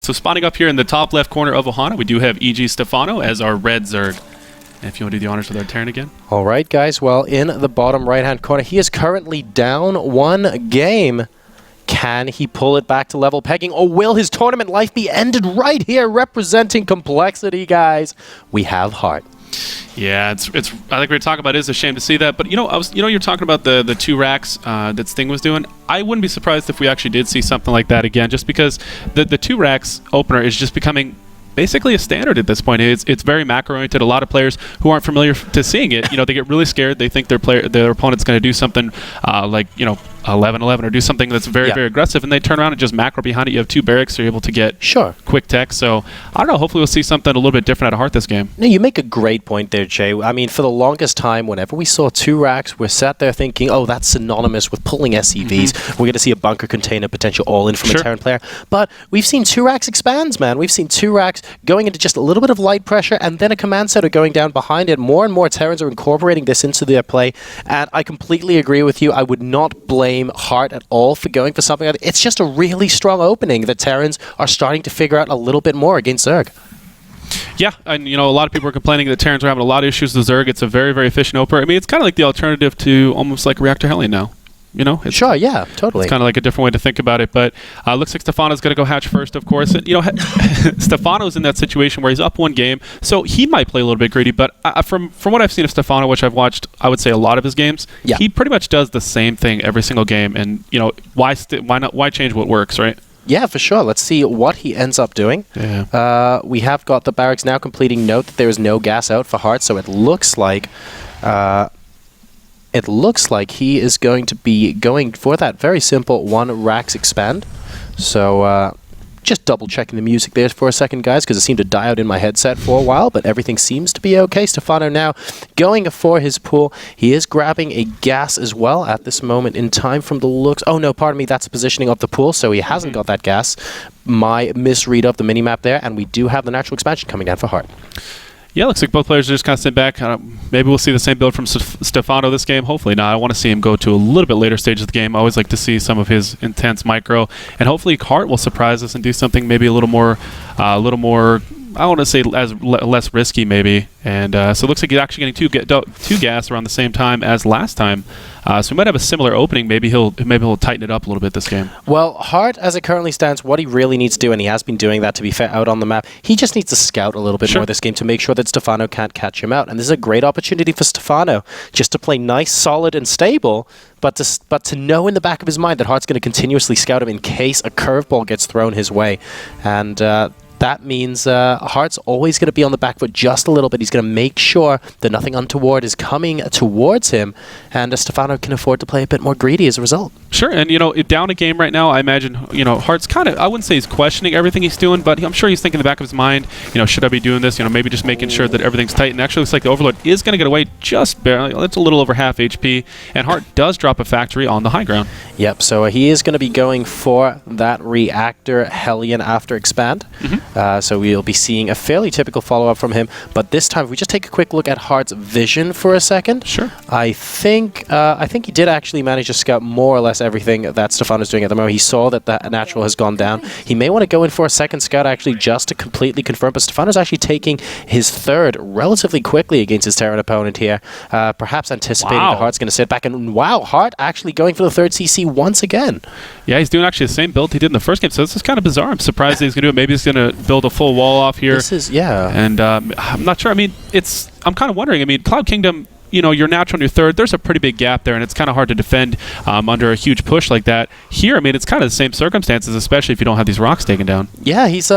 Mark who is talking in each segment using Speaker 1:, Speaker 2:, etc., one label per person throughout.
Speaker 1: So spawning up here in the top left corner of Ohana, we do have EG Stephano as our red Zerg. And if you want to do the honors with our Terran again.
Speaker 2: All right, guys. Well, in the bottom right-hand corner, he is currently down 1 game. Can he pull it back to level pegging, or will his tournament life be ended right here, representing complexity, guys? We have Heart.
Speaker 1: Yeah, it's. I think we were talking about. It's a shame to see that, but you're talking about the 2 racks that Sting was doing. I wouldn't be surprised if we actually did see something like that again, just because the 2 racks opener is just becoming basically a standard at this point. It's very macro oriented. A lot of players who aren't familiar to seeing it, they get really scared. They think their opponent's going to do something like 11-11 or do something that's very aggressive, and they turn around and just macro behind it. You have 2 barracks, so you're able to get quick tech. So I don't know. Hopefully we'll see something a little bit different out of Heart this game.
Speaker 2: No, you make a great point there, Jay. I mean, for the longest time, whenever we saw 2 racks, we're sat there thinking, oh, that's synonymous with pulling SCVs. We're going to see a bunker container potential all-in from a Terran player. But we've seen 2 racks expands, man. We've seen 2 racks going into just a little bit of light pressure, and then a command center going down behind it. More and more Terrans are incorporating this into their play, and I completely agree with you. I would not blame Heart at all for going for something like that. It's just a really strong opening that Terrans are starting to figure out a little bit more against Zerg.
Speaker 1: Yeah, and a lot of people are complaining that Terrans are having a lot of issues with Zerg. It's a very, very efficient opener. I mean, it's kind of like the alternative to almost like Reactor Hellion now.
Speaker 2: Sure, yeah, totally.
Speaker 1: It's kind of like a different way to think about it, but looks like Stephano's going to go hatch first, of course. And, Stephano's in that situation where he's up 1 game, so he might play a little bit greedy. But from what I've seen of Stephano, which I've watched, I would say a lot of his games, he pretty much does the same thing every single game. And why change what works, right?
Speaker 2: Yeah, for sure. Let's see what he ends up doing.
Speaker 1: Yeah.
Speaker 2: We have got the barracks now completing. Note that there is no gas out for Heart, so it looks like he is going to be going for that very simple 1 racks expand. So just double checking the music there for a second, guys, because it seemed to die out in my headset for a while, but everything seems to be okay. Stephano now going for his pool. He is grabbing a gas as well at this moment in time from the looks. Oh, no, pardon me. That's the positioning of the pool, so he hasn't got that gas. My misread of the minimap there, and we do have the natural expansion coming down for Heart.
Speaker 1: Yeah, looks like both players are just kind of sitting back. Maybe we'll see the same build from Stephano this game. Hopefully not. I want to see him go to a little bit later stage of the game. I always like to see some of his intense micro. And hopefully Heart will surprise us and do something maybe a little more, I want to say less risky maybe. And so it looks like he's actually getting 2 gas around the same time as last time. So we might have a similar opening. Maybe he'll tighten it up a little bit this game.
Speaker 2: Well, Heart, as it currently stands, what he really needs to do, and he has been doing that, to be fair, out on the map, he just needs to scout a little bit more this game to make sure that Stephano can't catch him out. And this is a great opportunity for Stephano just to play nice, solid, and stable, but to know in the back of his mind that Heart's going to continuously scout him in case a curveball gets thrown his way. And that means Heart's always going to be on the back foot just a little bit. He's going to make sure that nothing untoward is coming towards him, and Stephano can afford to play a bit more greedy as a result.
Speaker 1: Sure, and down a game right now, I imagine Heart's kind of, I wouldn't say he's questioning everything he's doing, but I'm sure he's thinking in the back of his mind, should I be doing this? Maybe just making sure that everything's tight. And actually, looks like the Overlord is going to get away just barely. It's a little over half HP, and Heart does drop a factory on the high ground.
Speaker 2: Yep. So he is going to be going for that Reactor Hellion after expand. So we'll be seeing a fairly typical follow-up from him. But this time, if we just take a quick look at Heart's vision for a second.
Speaker 1: Sure.
Speaker 2: I think he did actually manage to scout more or less everything that Stephano's doing at the moment. He saw that the natural has gone down. He may want to go in for a second scout actually just to completely confirm. But Stephano's actually taking his 3rd relatively quickly against his Terran opponent here. Perhaps anticipating that Heart's going to sit back. And wow, Heart actually going for the 3rd CC once again. Yeah,
Speaker 1: he's doing actually the same build he did in the first game. So this is kind of bizarre. I'm surprised that he's going to do it. Maybe he's going to build a full wall off here.
Speaker 2: This is, yeah.
Speaker 1: And I'm not sure. I mean, I'm kind of wondering. I mean, Cloud Kingdom, you're natural on your 3rd. There's a pretty big gap there, and it's kind of hard to defend under a huge push like that. Here, I mean, it's kind of the same circumstances, especially if you don't have these rocks taken down.
Speaker 2: Yeah, he's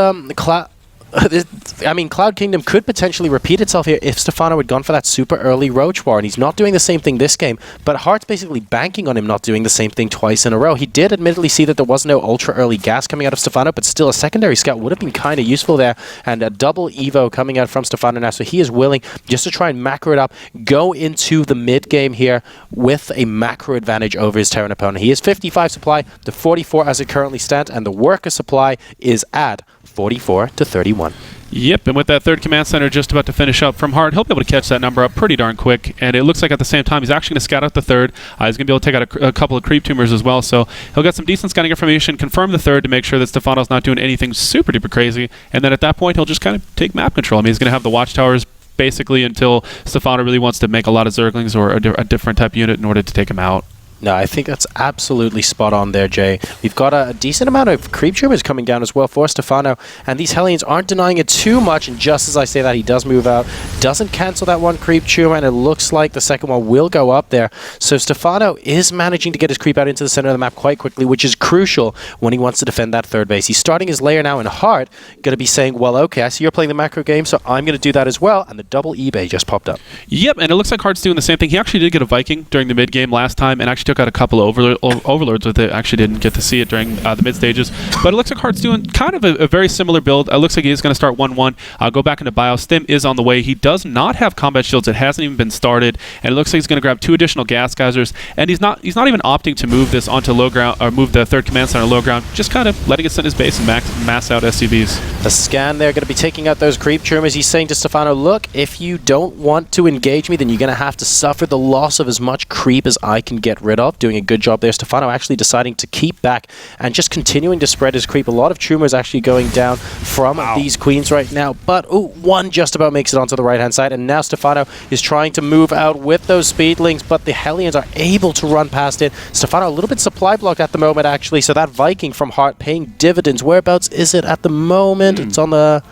Speaker 2: I mean, Cloud Kingdom could potentially repeat itself here if Stephano had gone for that super early Roach War, and he's not doing the same thing this game, but Heart's basically banking on him not doing the same thing twice in a row. He did admittedly see that there was no ultra early gas coming out of Stephano, but still a secondary scout would have been kind of useful there, and a double Evo coming out from Stephano now, so he is willing just to try and macro it up, go into the mid game here with a macro advantage over his Terran opponent. He is 55 supply to 44 as it currently stands, and the worker supply is at 44-31.
Speaker 1: Yep, and with that third command center just about to finish up from Hart, he'll be able to catch that number up pretty darn quick. And it looks like at the same time, he's actually going to scout out the third. He's going to be able to take out a couple of creep tumors as well. So he'll get some decent scouting information, confirm the third to make sure that Stephano's not doing anything super duper crazy. And then at that point, he'll just kind of take map control. I mean, he's going to have the watchtowers basically until Stephano really wants to make a lot of Zerglings or a different type unit in order to take him out.
Speaker 2: No, I think that's absolutely spot on there, Jay. We've got a decent amount of creep tumors coming down as well for Stephano, and these Hellions aren't denying it too much, and just as I say that, he does move out, doesn't cancel that one creep tumor, and it looks like the second one will go up there. So Stephano is managing to get his creep out into the center of the map quite quickly, which is crucial when he wants to defend that third base. He's starting his layer now in Hart, going to be saying, well, okay, I see you're playing the macro game, so I'm going to do that as well, and the double eBay just popped up.
Speaker 1: Yep, and it looks like Hart's doing the same thing. He actually did get a Viking during the mid-game last time, and actually took out a couple of overlords with it. Actually didn't get to see it during the mid stages, but it looks like Hart's doing kind of a very similar build. It looks like he is going to start 1-1, go back into bio. Stim is on the way. He does not have combat shields. It hasn't even been started, and it looks like he's going to grab 2 additional gas geysers, and he's not even opting to move this onto low ground or move the third command center low ground, just kind of letting it sit in his base and mass out SCVs.
Speaker 2: The scan there going to be taking out those creep tumors. He's saying to Stephano, look, if you don't want to engage me, then you're going to have to suffer the loss of as much creep as I can get rid of. Doing a good job there. Stephano actually deciding to keep back and just continuing to spread his creep. A lot of tumors actually going down from these queens right now, but one just about makes it onto the right hand side, and now Stephano is trying to move out with those speedlings, but the Hellions are able to run past it. Stephano a little bit supply blocked at the moment actually, so that Viking from Hart paying dividends. Whereabouts is it at the moment? It's on the...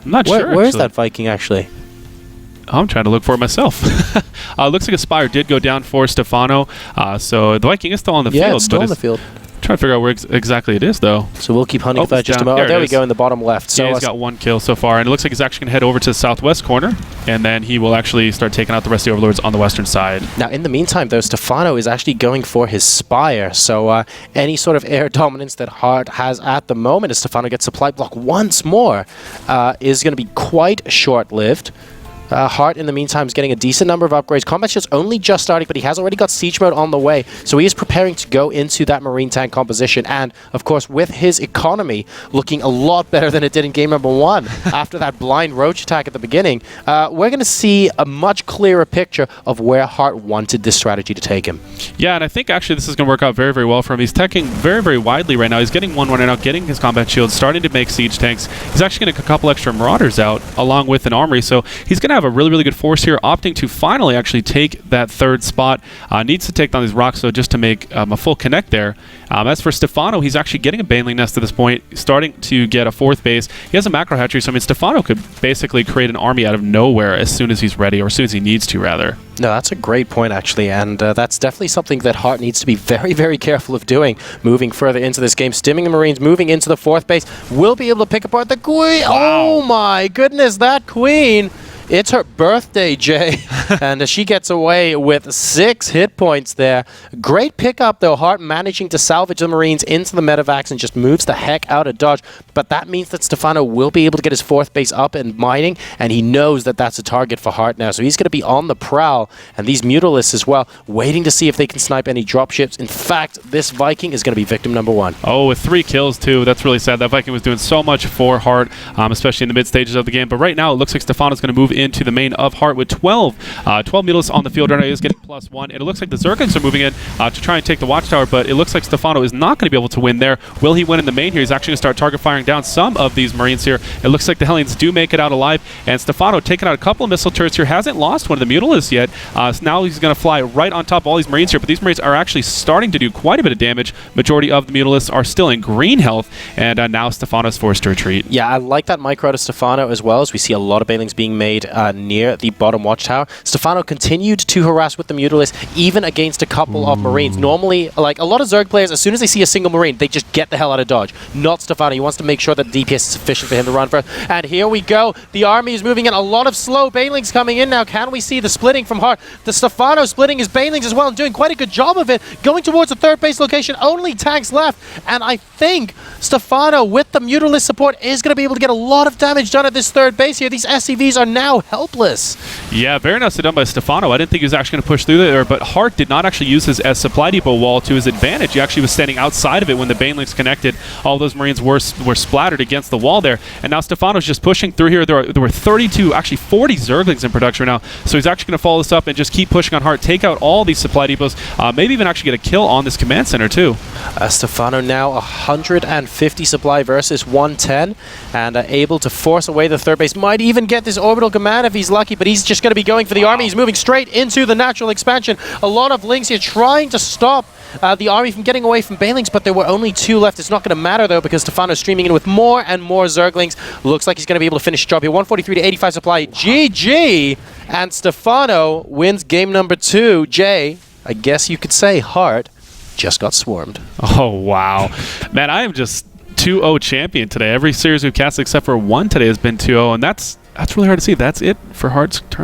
Speaker 1: I'm not sure.
Speaker 2: Where is that Viking actually?
Speaker 1: I'm trying to look for it myself. Looks like a Spire did go down for Stephano, so the Viking is still on the field.
Speaker 2: Yeah, it's still on the field.
Speaker 1: Trying to figure out where exactly it is, though.
Speaker 2: So we'll keep hunting for that just a moment. There we go in the bottom left. So
Speaker 1: yeah, he's got 1 kill so far, and it looks like he's actually going to head over to the southwest corner, and then he will actually start taking out the rest of the overlords on the western side.
Speaker 2: Now, in the meantime, though, Stephano is actually going for his Spire, so any sort of air dominance that Hart has at the moment, as Stephano gets supply block once more, is going to be quite short-lived. Hart, in the meantime, is getting a decent number of upgrades. Combat shield's only just starting, but he has already got siege mode on the way, so he is preparing to go into that marine tank composition. And, of course, with his economy looking a lot better than it did in game number 1 after that blind roach attack at the beginning, we're going to see a much clearer picture of where Hart wanted this strategy to take him.
Speaker 1: Yeah, and I think actually this is going to work out very, very well for him. He's teching very, very widely right now. He's getting 1-1 right now, getting his combat shield, starting to make siege tanks. He's actually getting a couple extra marauders out along with an armory, so he's going to have a really, really good force here, opting to finally actually take that third spot. Needs to take down these rocks, though, just to make a full connect there. As for Stephano, he's actually getting a Baneling Nest at this point, starting to get a 4th base. He has a macro hatchery, so I mean, Stephano could basically create an army out of nowhere as soon as he's ready, or as soon as he needs to, rather.
Speaker 2: No, that's a great point, actually, and that's definitely something that Hart needs to be very, very careful of doing, moving further into this game. Stimming the Marines, moving into the 4th base, will be able to pick apart the Queen. Wow. Oh my goodness, that Queen! It's her birthday, Jay, and she gets away with 6 hit points there. Great pickup, though. Hart managing to salvage the Marines into the medevacs and just moves the heck out of dodge. But that means that Stephano will be able to get his 4th base up and mining, and he knows that that's a target for Hart now. So he's going to be on the prowl, and these Mutalisks as well, waiting to see if they can snipe any dropships. In fact, this Viking is going to be victim number 1.
Speaker 1: Oh, with 3 kills, too. That's really sad. That Viking was doing so much for Hart, especially in the mid stages of the game. But right now, it looks like Stephano's going to move into the main of Hart with 12 Mutalisks on the field right now. He's getting +1, and it looks like the Zerglings are moving in to try and take the watchtower, but it looks like Stephano is not going to be able to win there. Will he win in the main here? He's actually going to start target firing down some of these Marines here. It looks like the Hellions do make it out alive, and Stephano taking out a couple of missile turrets here. Hasn't lost one of the Mutalisks yet, so now he's going to fly right on top of all these Marines here, but these Marines are actually starting to do quite a bit of damage. Majority of the Mutalisks are still in green health, and now Stephano's forced to retreat.
Speaker 2: Yeah, I like that micro to Stephano as well, as we see a lot of Banelings being made near the bottom watchtower. Stephano continued to harass with the Mutalisks, even against a couple of Marines. Normally, like a lot of Zerg players, as soon as they see a single Marine, they just get the hell out of dodge. Not Stephano. He wants to make sure that DPS is sufficient for him to run first. And here we go. The army is moving in. A lot of slow Banelings coming in now. Can we see the splitting from Hart? The Stephano splitting his Banelings as well and doing quite a good job of it. Going towards the 3rd base location. Only tanks left. And I think Stephano, with the Mutalisk support, is going to be able to get a lot of damage done at this 3rd base here. These SCVs are now now helpless.
Speaker 1: Yeah, very nicely done by Stephano. I didn't think he was actually going to push through there, but Hart did not actually use his supply depot wall to his advantage. He actually was standing outside of it when the Banelinks connected. All those Marines were splattered against the wall there, and now Stephano's just pushing through here. There were 32, actually 40 Zerglings in production right now, so he's actually going to follow this up and just keep pushing on Hart, take out all these supply depots, maybe even actually get a kill on this command center too.
Speaker 2: Stephano now 150 supply versus 110, and able to force away the third base. Might even get this orbital command if he's lucky, but he's just going to be going for the army. He's moving straight into the natural expansion. A lot of links here trying to stop the army from getting away from Banelings, but there were only 2 left. It's not going to matter though, because Stephano's streaming in with more and more Zerglings. Looks like he's going to be able to finish the job here. 143 to 85 supply. GG! And Stephano wins game number 2. Jay, I guess you could say Hart just got swarmed.
Speaker 1: Oh, wow. Man, I am just 2-0 champion today. Every series we've cast except for one today has been 2-0, and that's really hard to see. That's it for Hart's tournament.